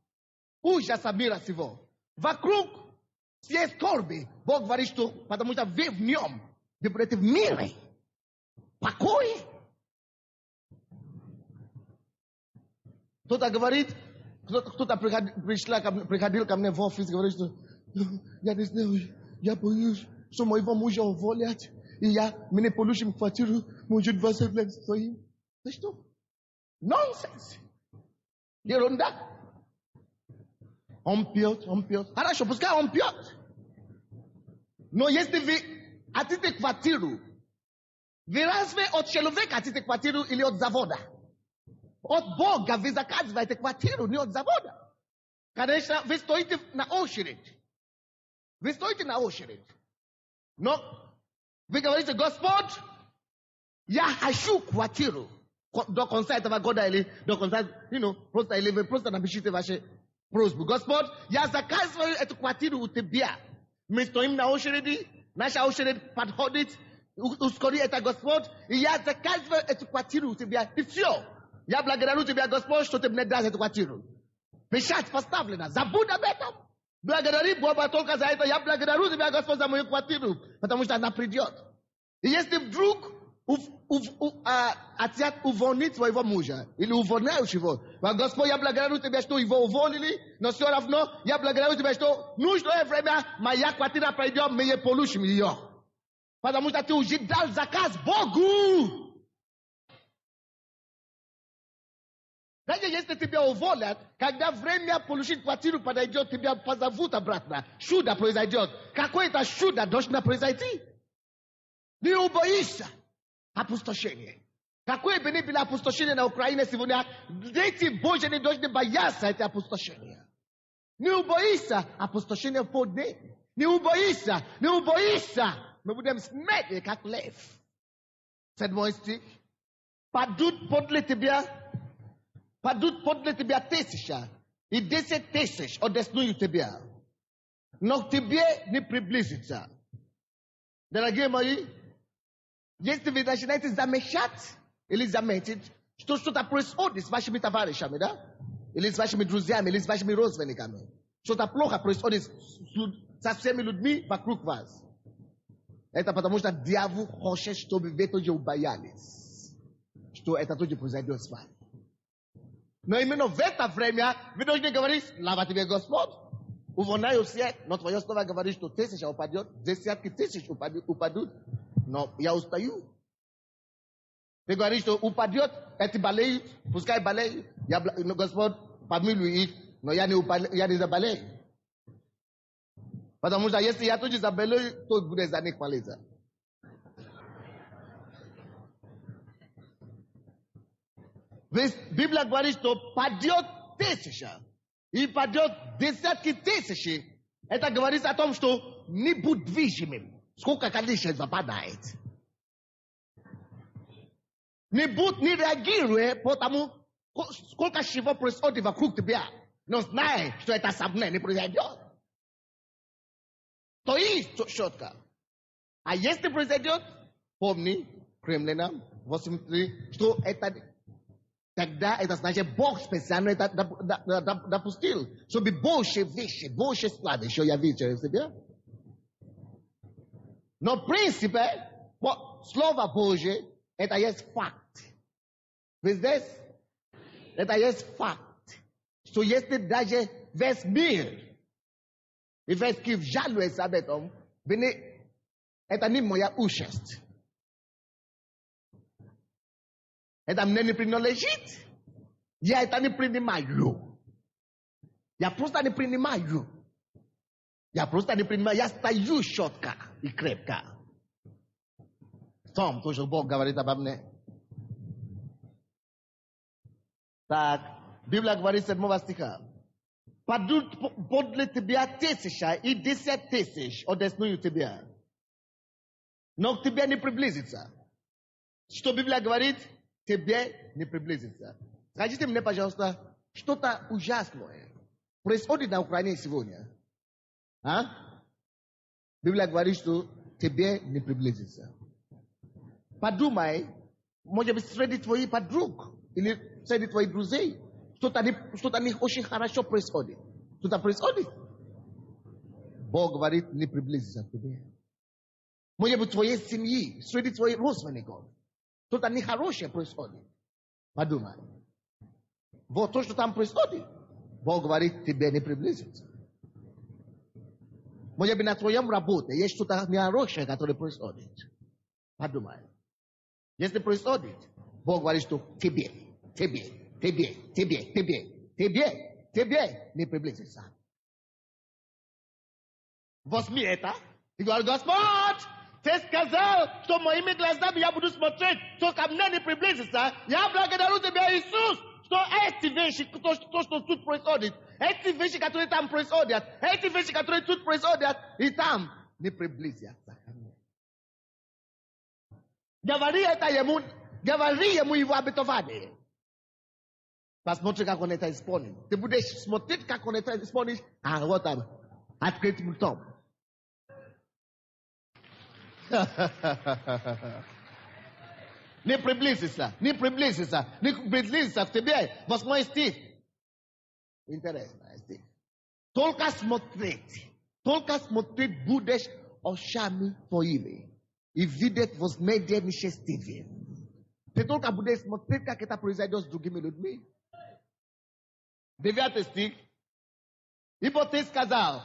ужаса мира всего. Вокруг все скорби, Бог говорит, что потому что вы в нем, вы будете в мире, покое. Кто-то говорит, кто-то приходил ко мне в офис, говорит, что я не знаю, я боюсь, что моего мужа уволят, и мне получим квартиру, может, вас своим. Это что? Нонсенс. Ерунда. Он пьет. Хорошо, пускай он пьет. Но если вы хотите квартиру, вы разве от человека хотите квартиру или от завода? От Бога вы заказываете квартиру, не от завода. Конечно, вы стоите на очередь. Но вы говорите, Господь, я хочу квартиру. До конца этого года или до конца, просто вы просто напишите ваши просьбы. Господь, я заказываю эту квартиру у тебя. Мы стоим на очереди, наша очередь подходит, ускори это, Господь, и я заказываю эту квартиру у тебя, и все. Я благодарю тебя, Господь, что ты мне дашь эту квартиру. Печать поставлена, забудь об этом. Благодари Бога только за это. Я благодарю тебя, Господь, за мою квартиру, потому что она придет. И если вдруг хотят уволнить своего мужа или увольняют его, Господь, я благодарю тебя, что его уволили, но все равно я благодарю тебя, что нужное время моя квартира придет, мы получим ее. Потому что ты уже дал заказ Богу. Даже если тебя уволят, когда время получить квартиру подойдет, тебя позовут обратно. Чудо произойдет. Какое-то чудо должно произойти. Не убоишься опустошения. Какое бы ни было опустошение на Украине сегодня, дети Божьи не должны бояться этого опустошения. Не убоишься опустошения в подне. Не убоишься. Мы будем смертны, как лев. 7 стих. Падут подле тебя 1000, и 10 000 одесную тебя. Но к тебе не приблизится. Дорогие мои, если вы начинаете замечать или заметить, что что-то происходит с вашими товарищами, да? Или с вашими друзьями, или с вашими родственниками. Что-то плохо происходит со всеми людьми вокруг вас. Это потому что дьявол хочет, чтобы вы тоже убоялись, что это тоже произойдет с вами. Но именно в это время вы должны говорить, слава тебе, Господь. Увольняю всех, но твое слово говорит, что 1000 упадет, 10 000 упадут. Но я устаю. Ты говоришь, что упадет, эти болеют, пускай болеют. Господь, помилуй их, но я не заболею. Потому что если я тоже заболею, то будет за них молиться. Библия говорит, что падет 1000 и падет 10 000. Это говорит о том, что не будь движимым. Сколько количества падает. Не реагируй по тому, сколько всего происходит вокруг тебя. Но знай, что это со мной не произойдет. То есть четко. А если произойдет, помни, Римлянам 8:3, что это... Тогда это значит, Бог специально это допустил, чтобы больше вещи, больше склады, что я вижу в себе. Но в принципе, Слово Божье, это есть факт. Вы здесь? Это есть факт. Что если даже весь мир, и весь Киев жалуется об этом, это не моя участь. Это мне не принадлежит. Я это не принимаю. Я просто не принимаю. Я стою четко и крепко. Том тоже Бог говорит обо мне. Так, Библия говорит 7 стиха. Падут подле тебя 1000 и 10 000 одесную тебя. Но к тебе не приблизится. Что Библия говорит? Тебе не приблизится. Скажите мне, пожалуйста, что-то ужасное происходит на Украине сегодня. Библия говорит, что тебе не приблизится. Подумай, может быть, среди твоих подруг или среди твоих друзей что-то не очень хорошо происходит. Что-то происходит. Бог говорит, не приблизится к тебе. Может быть, в твоей семье, среди твоих родственников, что-то нехорошее происходит. Подумай. Вот то, что там происходит, Бог говорит, тебе не приблизится. Может быть, на твоем работе есть что-то нехорошее, которое происходит. Подумай. Если происходит, Бог говорит, что тебе не приблизится. Возьми это и говори, Господь, ты сказал, что моими глазами я буду смотреть, что ко мне не приблизится. Я благодарю тебя, Иисус, что эти вещи, то, что тут происходит, эти вещи, которые там происходят, эти вещи, которые тут происходят, и там не приблизятся ко мне. Говори ему его обетование. Посмотри, как он это исполнит. Ты будешь смотреть, как он это исполнит, а вот там, открытым ртом. Не приблизится к тебе. 8 стих. Интересный стих. Только смотреть будешь очами твоими и видеть возмездие нечестивых. Ты только будешь смотреть, как это произойдет с другими людьми. 9 стих. Ибо ты сказал,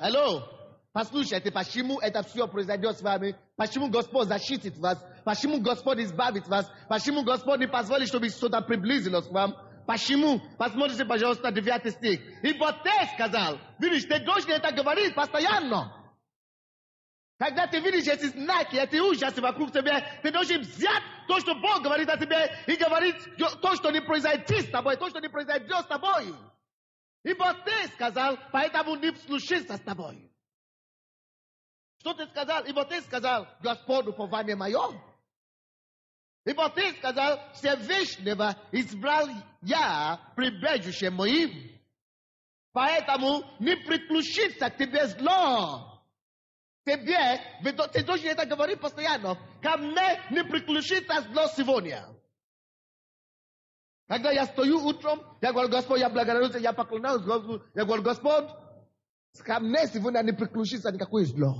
послушайте, почему это все произойдет с вами, почему Господь защитит вас, почему Господь избавит вас, почему Господь не позволит, чтобы что-то приблизилось к вам, почему? Посмотрите, пожалуйста, 9 стих. Ибо ты сказал, видишь, ты должен это говорить постоянно. Когда ты видишь эти знаки, эти ужасы вокруг тебя, ты должен взять то, что Бог говорит о тебе, и говорить то, что не произойдет с тобой, то, что не произойдет с тобой. Ибо ты сказал, поэтому не случится с тобой. Что ты сказал? Ибо ты сказал, Господь, упование мое. Ибо ты сказал, Всевышнего избрал я прибежищем моим. Поэтому не приключится к тебе зло. Ты должен это говорить постоянно. Ко мне не приключится зло сегодня. Когда я стою утром, я говорю, Господь, я благодарю тебя, я поклоняюсь Господу. Я говорю, Господь, ко мне сегодня не приключится никакое зло.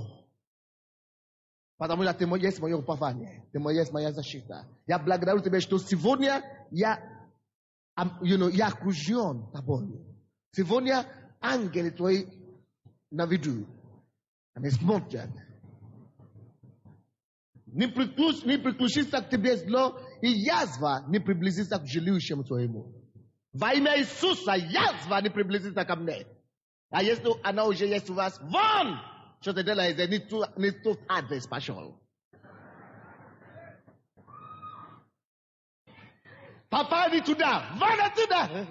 Потому что ты есть мое упование, ты есть моя защита. Я благодарю тебя, что сегодня я окружен тобой. Сегодня ангелы твои на виду. Они смотрят. Не приключится к тебе зло, и язва не приблизится к жилищему твоему. Во имя Иисуса язва не приблизится ко мне. А если она уже есть у вас, вон! Что ты делаешь? Не тот адрес пошел. Попади туда! Вон отсюда!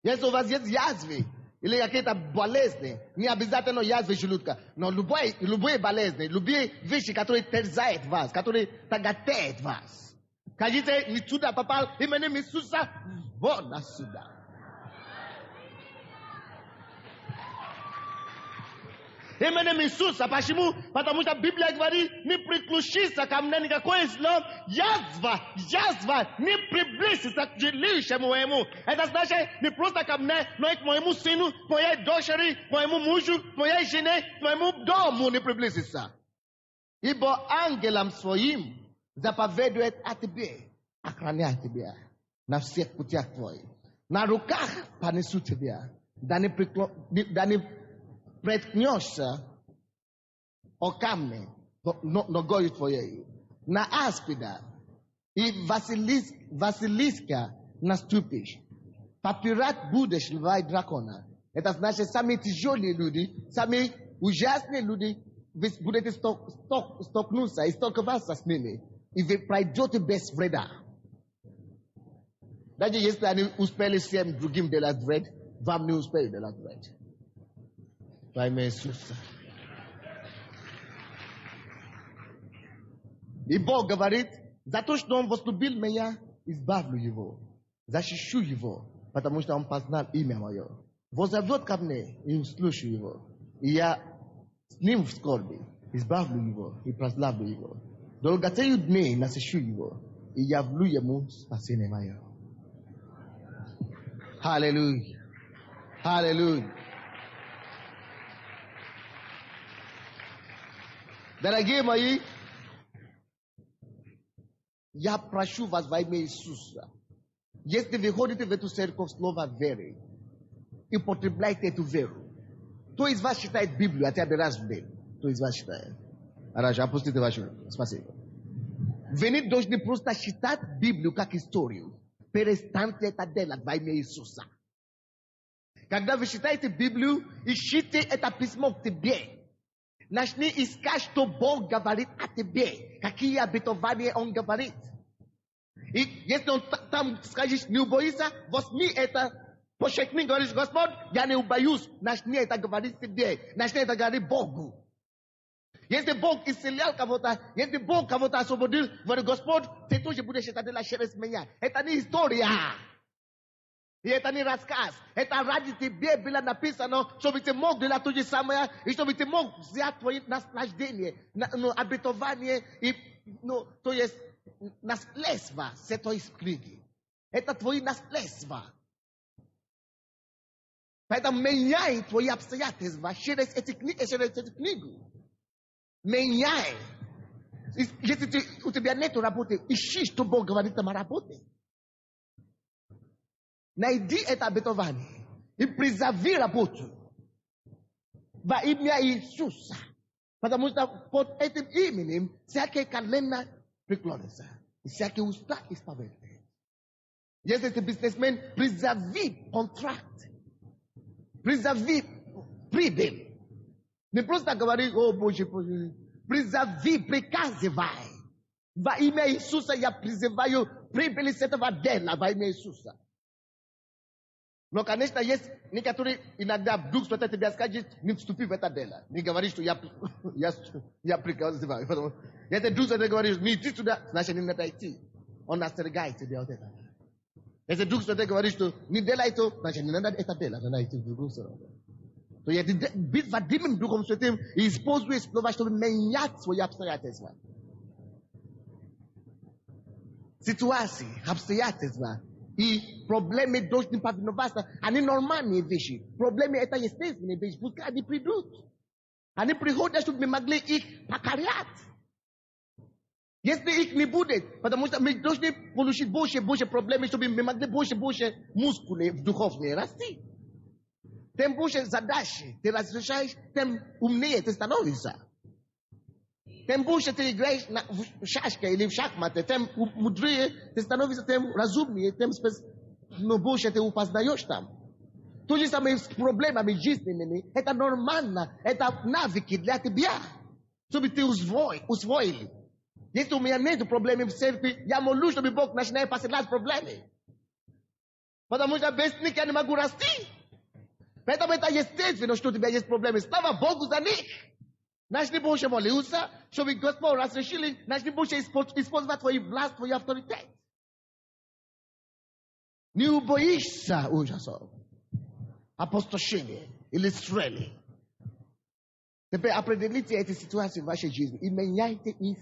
Если у вас есть язвы, или какие-то болезни, не обязательно язвы желудка, но любые болезни, любые вещи, которые терзают вас, которые тяготеют вас. Скажите, не туда попал, именем Иисуса, вон отсюда. Именем Иисуса. Почему? Потому что Библия говорит, не приключится ко мне никакое зло. Язва не приблизится к жилищему моему. Это значит, не просто ко мне, но и к моему сыну, к моей дочери, к моему мужу, к моей жене, к моему дому не приблизится. Ибо ангелам своим заповедует о тебе, охранять тебя на всех путях твоих. На руках понесу тебя, да не преткнешься о камне ногою твоей, на аспида и Василиска наступишь. Попирать будешь льва и дракона. Это значит, самые тяжелые люди, самые ужасные люди, вы будете столкнуться и столкноваться с ними. И вы пройдете без вреда. Даже если они успели всем другим делать вред, вам не успели делать вред. Во имя Иисуса. И Бог говорит, за то, что Он возлюбил меня, избавлю его, защищу его, потому что он познал имя мое. Воззовет ко мне и услышу его. И я с ним в скорби избавлю его и прославлю его. Долготею дней насыщу его и явлю ему спасение мое. Аллилуйя. Hallelujah. Дорогие мои, я прошу вас во имя Иисуса, если вы ходите в эту церковь слова веры и потребляете эту веру, кто из вас читает Библию хотя бы раз в день? Кто из вас читает? Хорошо, опустите вашу руку. Спасибо. Вы не должны просто читать Библию как историю. Перестаньте это делать во имя Иисуса. Когда вы читаете Библию, ищите это письмо к тебе. Начни искать, что Бог говорит о тебе. Какие обетования Он говорит. И если Он там скажет, не убойся, возьми это, подчеркни, говоришь, Господь, я не убоюсь. Начни это говорить себе. Начни это говорить Богу. Если Бог исцелял кого-то, если Бог кого-то освободил, говорит, Господь, ты тоже будешь это делать через меня. Это не история. И это не рассказ. Это ради тебе было написано, чтобы ты мог делать то же самое, и чтобы ты мог взять твои наслаждения, обетование, и, то есть, наследство с этой книги. Это твои наследства. Поэтому меняй твои обстоятельства через эту книгу. Меняй. Если у тебя нет работы, ищи, что Бог говорит там о работе. Найди это обетование и призови работу во имя Иисуса. Потому что под этим именем всякое колено преклонится. И всякие уста исповедуют. Если ты бизнесмен, призови контракт. Призови прибыль. Не просто говори, о Боже, призови, приказывай. Во имя Иисуса я призываю прибыль с этого дела во имя Иисуса. Но, конечно, есть некоторые иногда Дух Святой тебе скажет, не вступи в это дело. Не говори, что я приказываю. Если Дух Святой говорит, не иди туда, значит, не надо идти. Он остерегает тебя от этого. Если Дух Святой говорит, что не делай то, значит, не надо это делать. Надо идти в Дух Святой. То есть, быть водимым Духом Святым и используя слова, чтобы менять свои обстоятельства. Ситуации, обстоятельства и проблемы должны повиноваться. Они нормальные вещи. Проблемы это естественные вещи. Пускай они придут. Они приходят, чтобы мы могли их покорять. Если их не будет, потому что мы должны получить больше проблемы, чтобы мы могли больше мускулы духовные расти. Тем больше задачи ты разрешаешь, тем умнее ты становишься. Тем больше ты играешь в шашки или в шахматы, тем мудрее ты становишься, тем разумнее, тем больше ты упознаешь там. То же самое с проблемами жизненными. Это нормально, это навыки для тебя, чтобы ты усвоили. Если у меня нет проблем в церкви, я молюсь, чтобы Бог начинает посылать проблемы. Потому что без них я не могу расти. Поэтому это естественно, что у тебя есть проблемы. Слава Богу за них. Начни больше молиться, чтобы Господь разрешил, начни больше использовать твою власть, твою авторитет. Не убоишься ужасов, опустошения или стрелы. Теперь определите эти ситуации в вашей жизни и меняйте их.